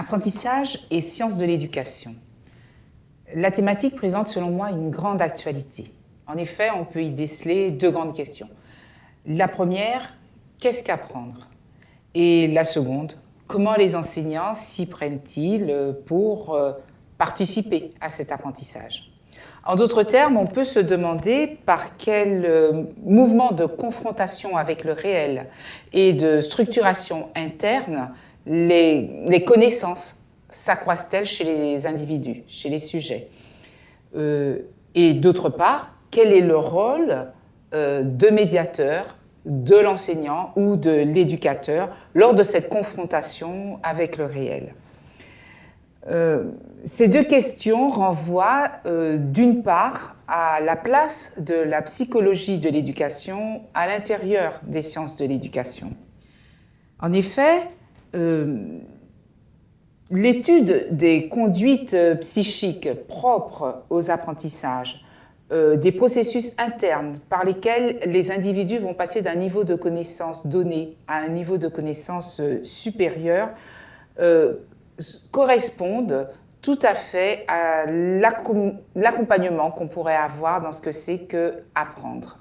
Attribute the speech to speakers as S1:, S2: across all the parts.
S1: Apprentissage et sciences de l'éducation. La thématique présente selon moi une grande actualité. En effet, on peut y déceler deux grandes questions. La première, qu'est-ce qu'apprendre? Et la seconde, comment les enseignants s'y prennent-ils pour participer à cet apprentissage? En d'autres termes, on peut se demander par quel mouvement de confrontation avec le réel et de structuration interne les connaissances s'accroissent-elles chez les individus, chez les sujets. Et d'autre part, quel est le rôle de médiateur de l'enseignant ou de l'éducateur lors de cette confrontation avec le réel? Ces deux questions renvoient d'une part à la place de la psychologie de l'éducation à l'intérieur des sciences de l'éducation. En effet, l'étude des conduites psychiques propres aux apprentissages, des processus internes par lesquels les individus vont passer d'un niveau de connaissance donné à un niveau de connaissance supérieur, correspondent tout à fait à l'accompagnement qu'on pourrait avoir dans ce que c'est que apprendre.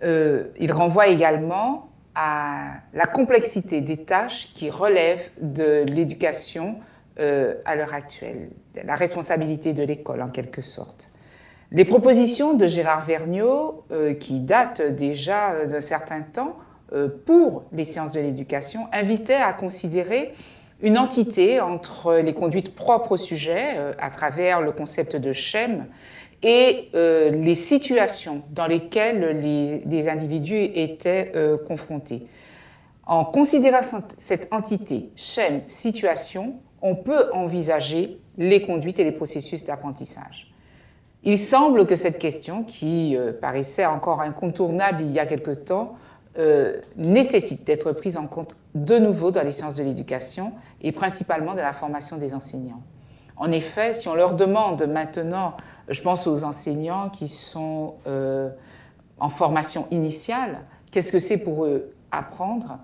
S1: Il renvoie également à la complexité des tâches qui relèvent de l'éducation à l'heure actuelle, la responsabilité de l'école en quelque sorte. Les propositions de Gérard Vergniaud, qui datent déjà d'un certain temps pour les sciences de l'éducation, invitaient à considérer une entité entre les conduites propres au sujet, à travers le concept de schème, et les situations dans lesquelles les individus étaient confrontés. En considérant cette entité, schème, situation, on peut envisager les conduites et les processus d'apprentissage. Il semble que cette question, qui paraissait encore incontournable il y a quelque temps, nécessite d'être prise en compte de nouveau dans les sciences de l'éducation et principalement dans la formation des enseignants. En effet, si on leur demande maintenant, je pense aux enseignants qui sont en formation initiale, qu'est-ce que c'est pour eux apprendre?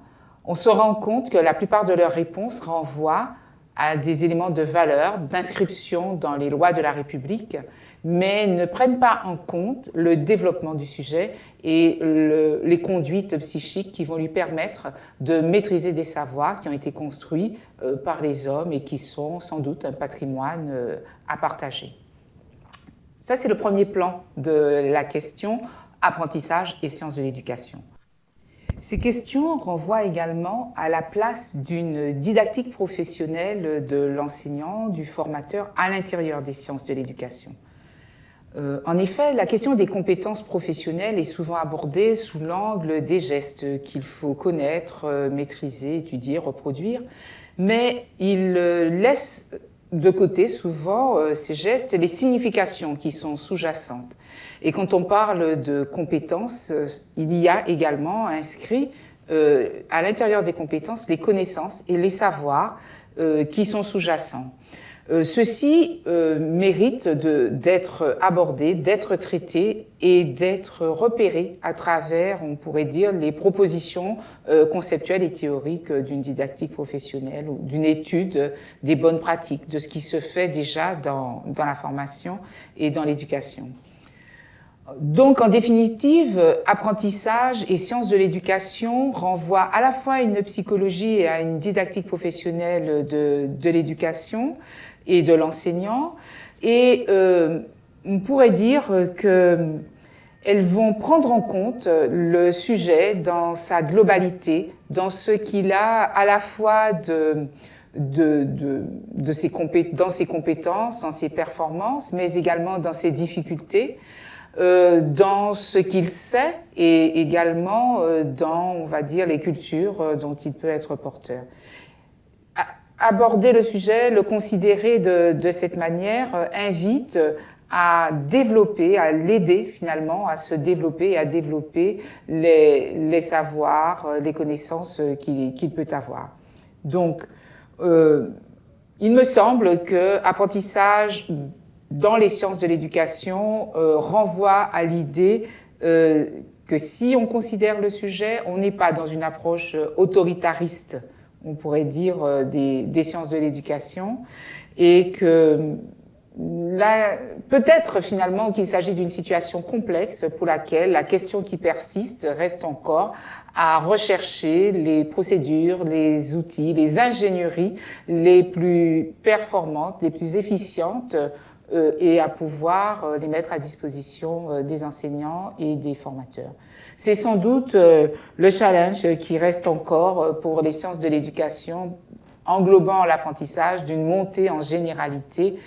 S1: On se rend compte que la plupart de leurs réponses renvoient à des éléments de valeur, d'inscription dans les lois de la République, mais ne prennent pas en compte le développement du sujet et les conduites psychiques qui vont lui permettre de maîtriser des savoirs qui ont été construits par les hommes et qui sont sans doute un patrimoine à partager. Ça, c'est le premier plan de la question apprentissage et sciences de l'éducation. Ces questions renvoient également à la place d'une didactique professionnelle de l'enseignant, du formateur à l'intérieur des sciences de l'éducation. En effet, la question des compétences professionnelles est souvent abordée sous l'angle des gestes qu'il faut connaître, maîtriser, étudier, reproduire, mais il laisse de côté souvent ces gestes les significations qui sont sous-jacentes. Et quand on parle de compétences, il y a également inscrit à l'intérieur des compétences les connaissances et les savoirs qui sont sous-jacents. Ceci mérite d'être abordé, d'être traité et d'être repéré à travers, on pourrait dire, les propositions conceptuelles et théoriques d'une didactique professionnelle ou d'une étude des bonnes pratiques, de ce qui se fait déjà dans la formation et dans l'éducation. Donc, en définitive, apprentissage et sciences de l'éducation renvoient à la fois à une psychologie et à une didactique professionnelle de l'éducation et de l'enseignant, et on pourrait dire qu'elles vont prendre en compte le sujet dans sa globalité, dans ce qu'il a à la fois dans ses compétences, dans ses performances, mais également dans ses difficultés, dans ce qu'il sait et également dans, on va dire, les cultures dont il peut être porteur. Aborder le sujet, le considérer de cette manière invite à développer, à l'aider finalement à se développer et à développer les savoirs, les connaissances qu'il peut avoir. Donc, il me semble que apprentissage dans les sciences de l'éducation renvoie à l'idée que si on considère le sujet, on n'est pas dans une approche autoritariste on pourrait dire, des sciences de l'éducation, et que là, peut-être finalement qu'il s'agit d'une situation complexe pour laquelle la question qui persiste reste encore à rechercher les procédures, les outils, les ingénieries les plus performantes, les plus efficientes et à pouvoir les mettre à disposition des enseignants et des formateurs. C'est sans doute le challenge qui reste encore pour les sciences de l'éducation, englobant l'apprentissage d'une montée en généralité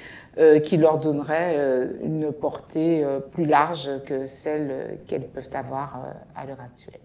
S1: qui leur donnerait une portée plus large que celle qu'elles peuvent avoir à l'heure actuelle.